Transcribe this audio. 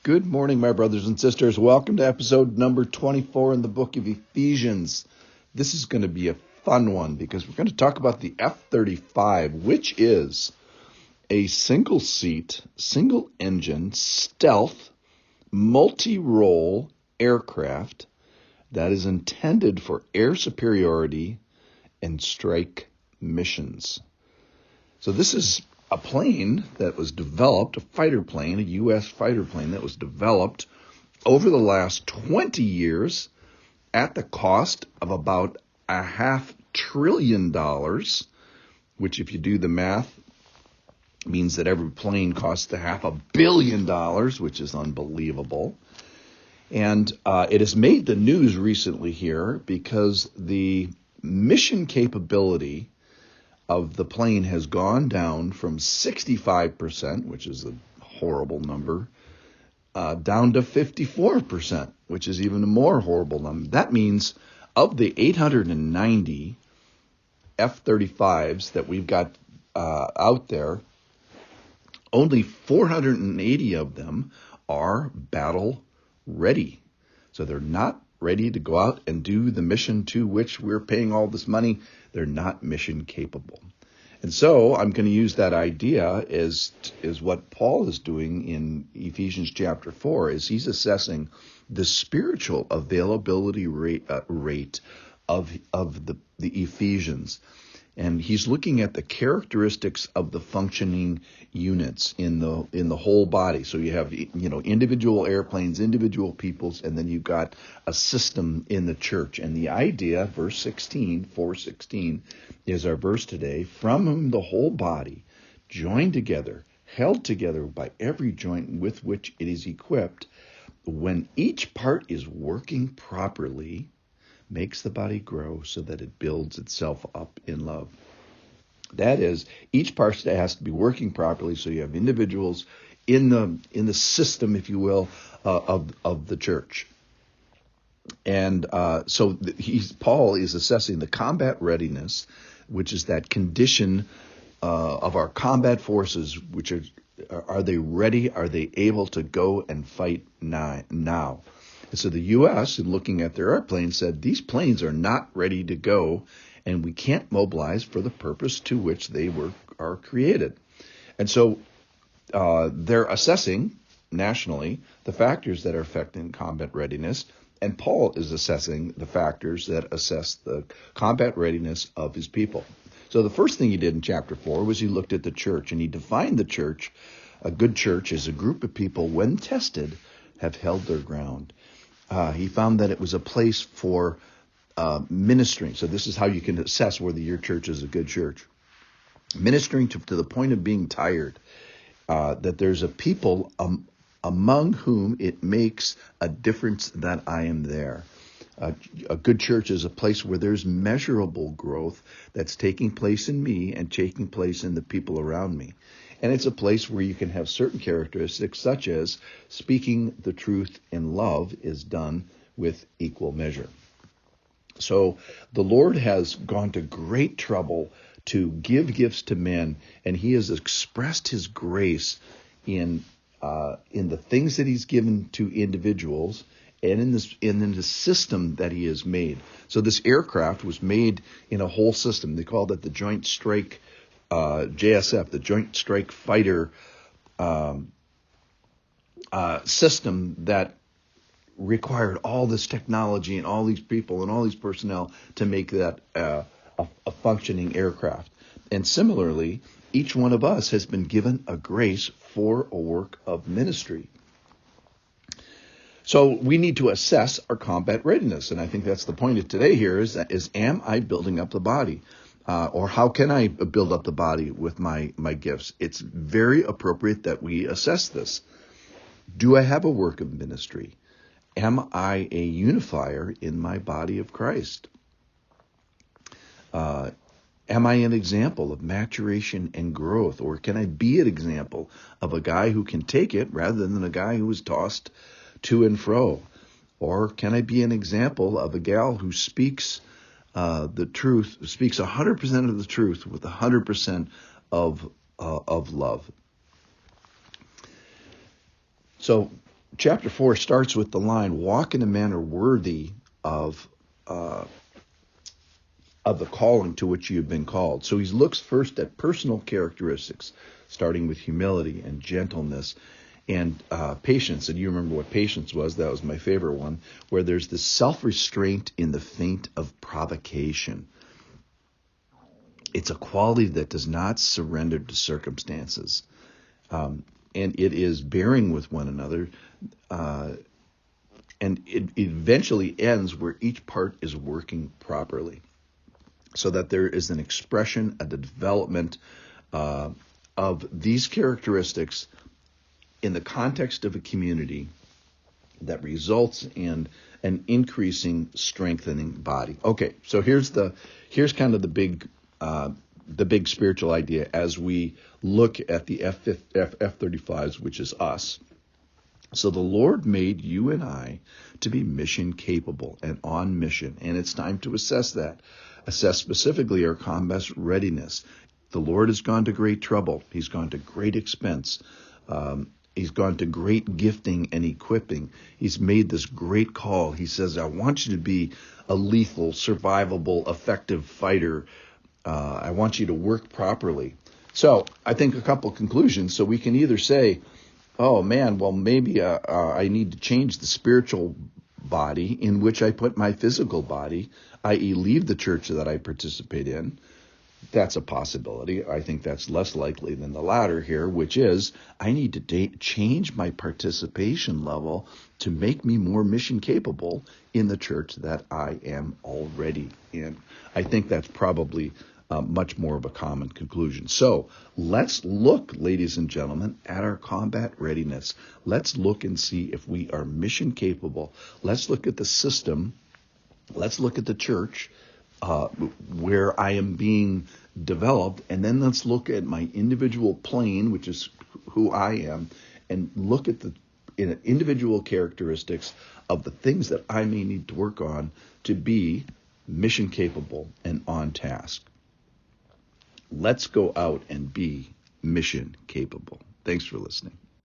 Good morning, my brothers and sisters. Welcome to episode number 24 in the book of Ephesians. This is going to be a fun one because we're going to talk about the F-35, which is a single-seat, single-engine, stealth, multi-role aircraft that is intended for air superiority and strike missions. So this is a plane that was developed, a fighter plane, a U.S. fighter plane that was developed over the last 20 years at the cost of about $500 billion, which if you do the math, means that every plane costs $500 million, which is unbelievable. And it has made the news recently here because the mission capability of the plane has gone down from 65%, which is a horrible number, down to 54%, which is even a more horrible number. That means of the 890 F-35s that we've got out there, only 480 of them are battle ready. So they're not ready to go out and do the mission to which we're paying all this money. They're not mission capable. And so I'm going to use that idea as what Paul is doing in Ephesians chapter 4, is he's assessing the spiritual availability rate of the Ephesians. And he's looking at the characteristics of the functioning units in the whole body. So you have, individual airplanes, individual peoples, and then you've got a system in the church. And the idea, verse 16, 4:16, is our verse today. From whom the whole body, joined together, held together by every joint with which it is equipped, when each part is working properly, makes the body grow so that it builds itself up in love. That is, each part has to be working properly, so you have individuals in the system, if you will, of the church. And so Paul is assessing the combat readiness, which is that condition of our combat forces, which are they ready? Are they able to go and fight now? And so the U.S., in looking at their airplanes, said these planes are not ready to go, and we can't mobilize for the purpose to which they are created. And so they're assessing nationally the factors that are affecting combat readiness, and Paul is assessing the factors that assess the combat readiness of his people. So the first thing he did in chapter 4 was he looked at the church, and he defined the church. A good church is a group of people, when tested, have held their ground. He found that it was a place for ministering. So this is how you can assess whether your church is a good church. Ministering to the point of being tired, that there's a people among whom it makes a difference that I am there. A good church is a place where there's measurable growth that's taking place in me and taking place in the people around me. And it's a place where you can have certain characteristics, such as speaking the truth in love is done with equal measure. So the Lord has gone to great trouble to give gifts to men, and he has expressed his grace in the things that he's given to individuals and in the system that he has made. So this aircraft was made in a whole system. They called it the Joint Strike JSF, the Joint Strike Fighter system that required all this technology and all these people and all these personnel to make that a functioning aircraft. And similarly, each one of us has been given a grace for a work of ministry. So we need to assess our combat readiness. And I think that's the point of today here is am I building up the body? Or how can I build up the body with my gifts? It's very appropriate that we assess this. Do I have a work of ministry? Am I a unifier in my body of Christ? Am I an example of maturation and growth? Or can I be an example of a guy who can take it rather than a guy who is tossed to and fro? Or can I be an example of a gal who speaks the truth, speaks 100% of the truth with 100% of love? So chapter 4 starts with the line, walk in a manner worthy of the calling to which you have been called. So he looks first at personal characteristics, starting with humility and gentleness and patience. And you remember what patience was. That was my favorite one, where there's this self-restraint in the feint of provocation. It's a quality that does not surrender to circumstances. And it is bearing with one another. And it eventually ends where each part is working properly, so that there is an expression, a development of these characteristics in the context of a community that results in an increasing, strengthening body. Okay, so here's kind of the big spiritual idea as we look at the F-35s, which is us. So the Lord made you and I to be mission capable and on mission, and it's time to assess that. Assess specifically our combat readiness. The Lord has gone to great trouble. He's gone to great expense. He's gone to great gifting and equipping. He's made this great call. He says, I want you to be a lethal, survivable, effective fighter. I want you to work properly. So I think a couple conclusions. So we can either say, oh man, well maybe I need to change the spiritual body in which I put my physical body, i.e. leave the church that I participate in. That's a possibility. I think that's less likely than the latter here, which is I need to change my participation level to make me more mission capable in the church that I am already in. I think that's probably much more of a common conclusion. So let's look, ladies and gentlemen, at our combat readiness. Let's look and see if we are mission capable. Let's look at the system. Let's look at the church where I am being developed, and then let's look at my individual plane, which is who I am, and look at the individual characteristics of the things that I may need to work on to be mission capable and on task. Let's go out and be mission capable. Thanks for listening.